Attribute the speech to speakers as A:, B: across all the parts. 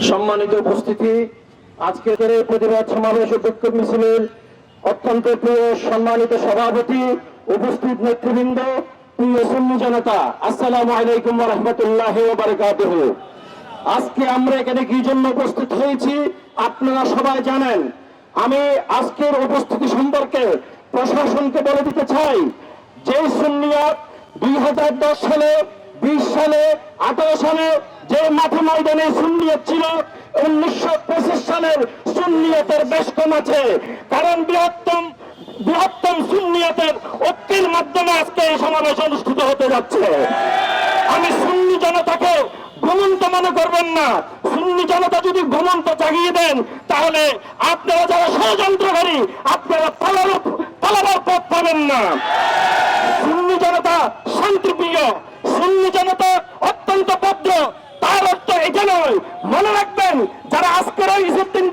A: সম্মানিত উপস্থিতি, আজকের এই প্রতিবাদ সমাবেশ ও বিক্ষোভ মিছিলের অত্যন্ত প্রিয় সম্মানিত সভাপতি, উপস্থিত নেতৃবৃন্দ, প্রিয় সুন্নি জনতা, আসসালামু আলাইকুম ওয়া রাহমাতুল্লাহি ওয়া বারাকাতুহু। আজকে আমরা এখানে কি জন্য উপস্থিত হয়েছি আপনারা সবাই জানেন। আমি আজকের উপস্থিতি সম্পর্কে প্রশাসনকে বলে দিতে চাই, যে সুন্নিয়াত 2010 সালে, 20 সালে, 18 সালে যে মাঠে ময়দানে সুন্নিয়ত ছিল, 1925 সালের সুন্নিয়তের বেশ কম আছে। কারণ বৃহত্তম সুন্নিয়তের ঐক্যের মাধ্যমে আজকে এই সমাবেশ অনুষ্ঠিত হতে যাচ্ছে। আমি সুন্নি জনতাকে ঘুমন্ত মনে করবেন না। সুন্নি জনতা যদি ঘুমন্ত জাগিয়ে দেন, তাহলে আপনারা যারা ষড়যন্ত্রকারী, আপনারা পালাবার পথ পাবেন না। সুন্নি জনতা শান্তিপ্রিয়, সুন্নি জনতা অত্যন্ত ভদ্র। তার অর্থ এটা নয়। মনে রাখবেন, যারা আজকের ওই ইসুদ্দিন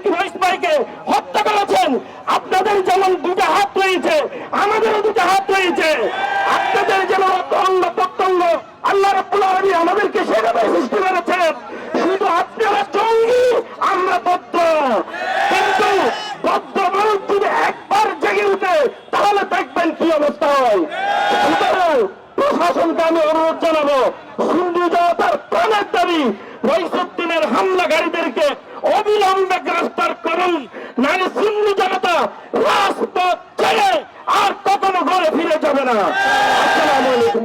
A: ভাইকে হত্যা করেছেন, আপনাদের যেমন দুটা হাত রয়েছে, আমাদেরও দুটা হাত রয়েছে। আপনাদের যেমন অঙ্গ প্রত্যঙ্গ আল্লাহ রাব্বুল আলামিন আমাদেরকে সেভাবে সৃষ্টি করেছেন। শুধু আপনারা জঙ্গি, আমরা বদ্ধ। কিন্তু বদ্ধ মানুষ যদি একবার জেগে উঠে, তাহলে দেখবেন কি অবস্থা হয়। সুতরাং প্রশাসনকে আমি অনুরোধ জানাবো, সুন্নি জনতার প্রাণের দাবি রইসুদ্দিনের হামলাকারীদেরকে অবিলম্বে গ্রেফতার করুন, নাহলে সুন্নি জনতা রাজপথ ছেড়ে আর কখনো ঘরে ফিরে যাবে না। আসসালামু আলাইকুম।